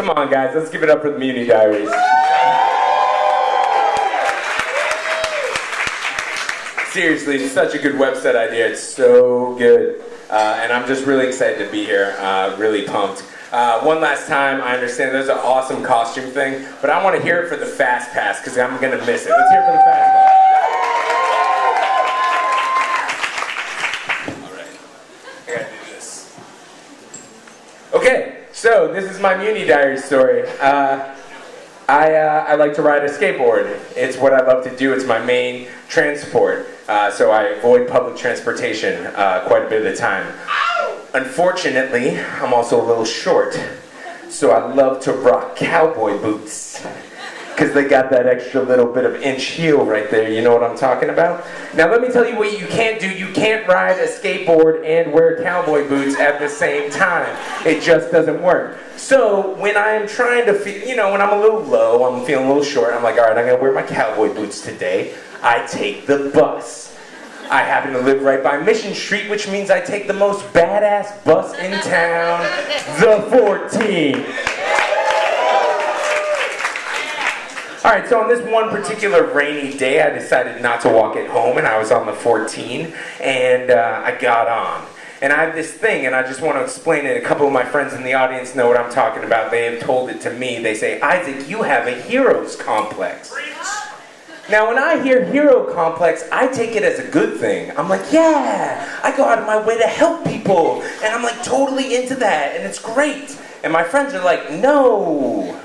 Come on, guys, let's give it up for the Muni Diaries. Seriously, it's such a good website idea. It's so good. And I'm just really excited to be here, really pumped. One last time, I understand there's an awesome costume thing, but I want to hear it for the Fast Pass, because I'm going to miss it. Let's hear it for the Fast Pass. All right. I got to do this. Okay, so this is my Muni Diaries story. I like to ride a skateboard. It's what I love to do. It's my main transport. So I avoid public transportation quite a bit of the time. Unfortunately, I'm also a little short, so I love to rock cowboy boots, because they got that extra little bit of inch heel right there. You know what I'm talking about? Now let me tell you what you can't do. You can't ride a skateboard and wear cowboy boots at the same time. It just doesn't work. So when I am trying to feel, you know, when I'm a little low, I'm feeling a little short, I'm like, all right, I'm going to wear my cowboy boots today. I take the bus. I happen to live right by Mission Street, which means I take the most badass bus in town, the 14. Alright, so on this one particular rainy day, I decided not to walk it home, and I was on the 14, and I got on. And I have this thing, and I just want to explain it. A couple of my friends in the audience know what I'm talking about. They have told it to me. They say, Isaac, you have a hero's complex. Now, when I hear hero complex, I take it as a good thing. I'm like, yeah, I go out of my way to help people, and I'm like totally into that, and it's great. And my friends are like, no,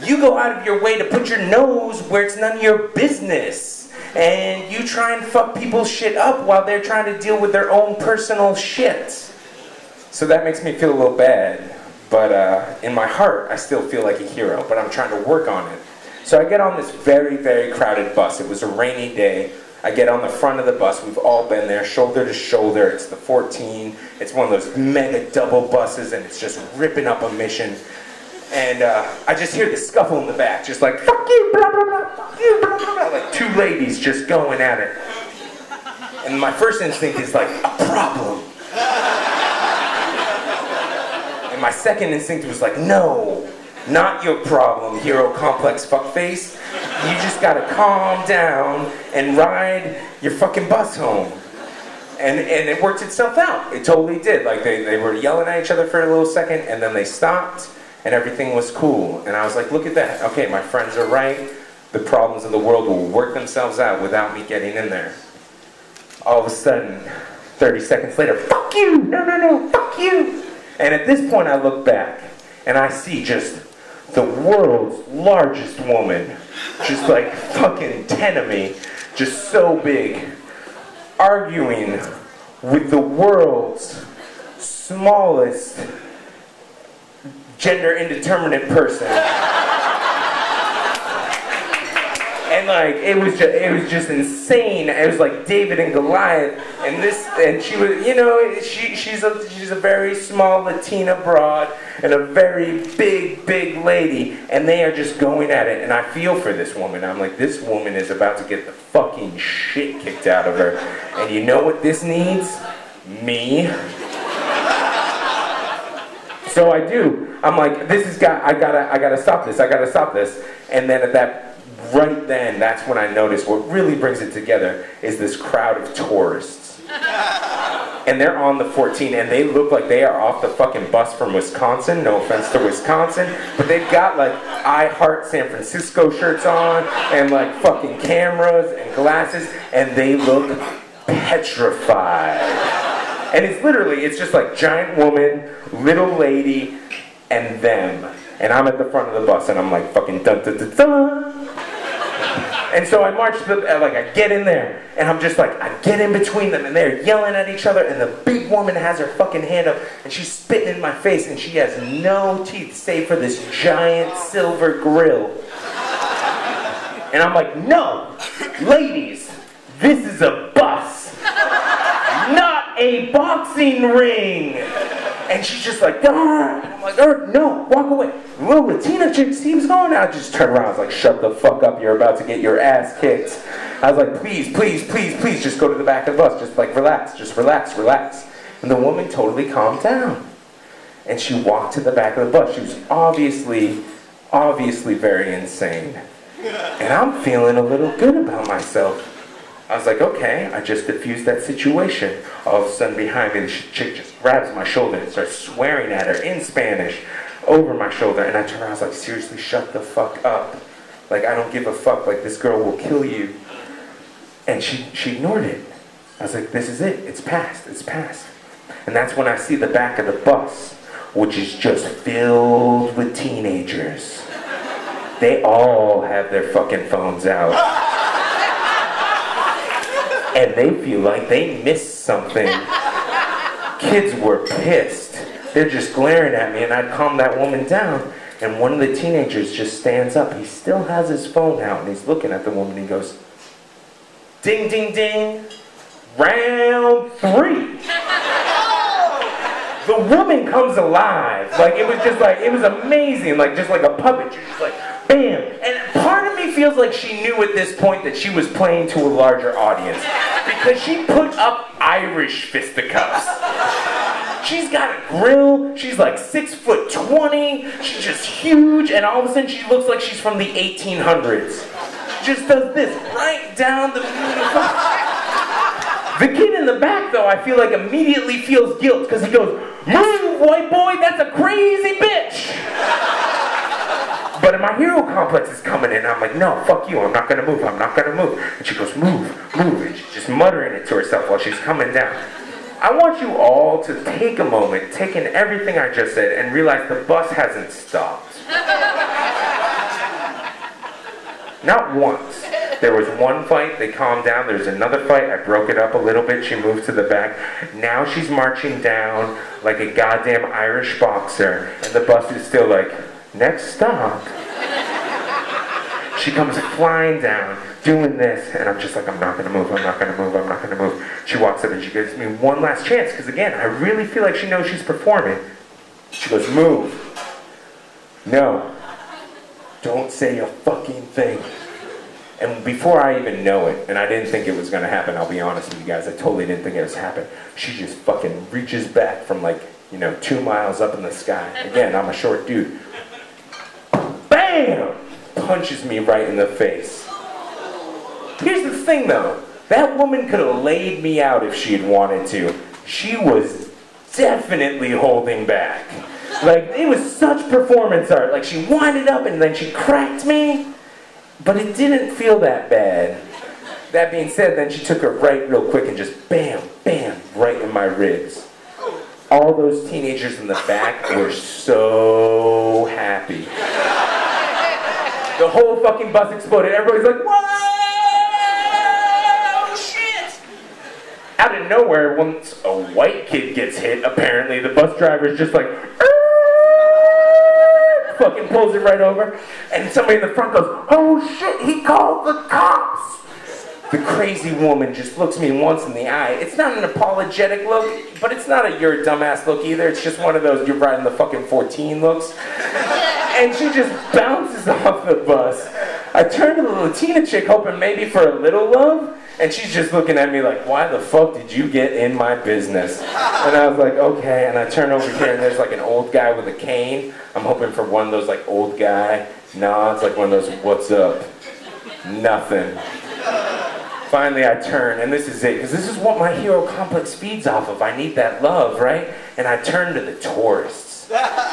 you go out of your way to put your nose where it's none of your business, and you try and fuck people's shit up while they're trying to deal with their own personal shit. So that makes me feel a little bad, but in my heart, I still feel like a hero, but I'm trying to work on it. So I get on this very, very crowded bus. It was a rainy day. I get on the front of the bus. We've all been there, shoulder to shoulder. It's the 14. It's one of those mega double buses, and it's just ripping up a mission. And I just hear the scuffle in the back, just like, fuck you, blah, blah, blah, fuck you, blah, blah, blah, like two ladies just going at it. And my first instinct is like, a problem. And my second instinct was like, no. Not your problem, hero complex fuckface. You just gotta calm down and ride your fucking bus home. And it worked itself out. It totally did. Like they were yelling at each other for a little second, and then they stopped, and everything was cool. And I was like, look at that. Okay, my friends are right. The problems of the world will work themselves out without me getting in there. All of a sudden, 30 seconds later, fuck you! No, no, no, fuck you! And at this point, I look back, and I see just the world's largest woman, just like fucking 10 of me, just so big, arguing with the world's smallest gender indeterminate person. And like it was just insane. It was like David and Goliath, and she was, you know, she's a very small Latina broad and a very big lady, and they are just going at it. And I feel for this woman. I'm like, this woman is about to get the fucking shit kicked out of her. And you know what this needs? Me. So I do. I'm like, I gotta stop this. I gotta stop this. And then right then, that's when I noticed what really brings it together is this crowd of tourists. And they're on the 14, and they look like they are off the fucking bus from Wisconsin. No offense to Wisconsin, but they've got like I Heart San Francisco shirts on, and like fucking cameras and glasses, and they look petrified. And it's just like giant woman, little lady, and them. And I'm at the front of the bus, and I'm like fucking dun dun dun dun. And so I march I get in there, and I'm just like, I get in between them, and they're yelling at each other, and the big woman has her fucking hand up, and she's spitting in my face, and she has no teeth save for this giant silver grill. And I'm like, no, ladies, this is a bus, not a boxing ring. And she's just like, ah. And I'm like, no, walk away. The little Latina chick seems going out. I just turn around. I was like, shut the fuck up. You're about to get your ass kicked. I was like, please, just go to the back of the bus. Just like, relax. Just relax. And the woman totally calmed down. And she walked to the back of the bus. She was obviously very insane. And I'm feeling a little good about myself. I was like, okay, I just diffused that situation. All of a sudden behind me, the chick just grabs my shoulder and starts swearing at her in Spanish over my shoulder. And I turned around, I was like, seriously, shut the fuck up. Like, I don't give a fuck. Like, this girl will kill you. And she ignored it. I was like, this is it. It's past. It's past. And that's when I see the back of the bus, which is just filled with teenagers. They all have their fucking phones out. And they feel like they missed something. Kids were pissed. They're just glaring at me, and I'd calm that woman down. And one of the teenagers just stands up. He still has his phone out, and he's looking at the woman. He goes, ding, ding, ding, round 3. The woman comes alive. Like, it was just like, it was amazing. Like, just like a puppet. You're just like, bam. And part of me feels like she knew at this point that she was playing to a larger audience. Because she put up Irish fisticuffs. She's got a grill. She's like 6'20". She's just huge. And all of a sudden she looks like she's from the 1800s. She just does this right down the middle. The kid in the back, though, I feel like immediately feels guilt because he goes, move, white boy, that's a crazy bitch. But my hero complex is coming in. I'm like, no, fuck you, I'm not gonna move, I'm not gonna move. And she goes, move, move. And she's just muttering it to herself while she's coming down. I want you all to take a moment, take in everything I just said, and realize the bus hasn't stopped. Not once. There was one fight, they calmed down. There's another fight, I broke it up a little bit. She moved to the back. Now she's marching down like a goddamn Irish boxer. And the bus is still like, next stop. She comes flying down, doing this. And I'm just like, I'm not gonna move, I'm not gonna move, I'm not gonna move. She walks up and she gives me one last chance. Because again, I really feel like she knows she's performing. She goes, move. No. Don't say a fucking thing. And before I even know it, and I didn't think it was going to happen, I'll be honest with you guys, I totally didn't think it was happening. She just fucking reaches back from like, 2 miles up in the sky. Again, I'm a short dude. BAM! Punches me right in the face. Here's the thing though, that woman could have laid me out if she had wanted to. She was definitely holding back. Like, it was such performance art. Like, she winded up and then she cracked me. But it didn't feel that bad. That being said, then she took her right real quick and just bam, bam, right in my ribs. All those teenagers in the back were so happy. The whole fucking bus exploded. Everybody's like, whoa, shit! Out of nowhere, once a white kid gets hit, apparently, the bus driver's just like, fucking pulls it right over, and somebody in the front goes, oh shit, he called the cops! The crazy woman just looks me once in the eye. It's not an apologetic look, but it's not a you're a dumbass look either. It's just one of those you're riding the fucking 14 looks. And she just bounces off the bus. I turn to the Latina chick hoping maybe for a little love, and she's just looking at me like, why the fuck did you get in my business? And I was like, okay, and I turn over here and there's like an old guy with a cane. I'm hoping for one of those like old guy nods, like one of those, what's up? Nothing. Finally I turn, and this is it, because this is what my hero complex feeds off of. I need that love, right? And I turn to the tourists.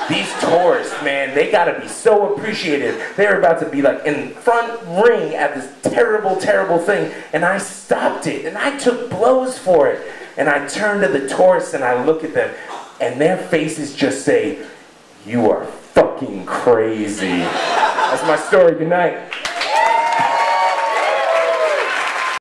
These tourists, man, they gotta be so appreciated. They're about to be like in front ring at this terrible, terrible thing, and I stopped it, and I took blows for it. And I turn to the tourists and I look at them, and their faces just say, you are fucking crazy. That's my story, good night.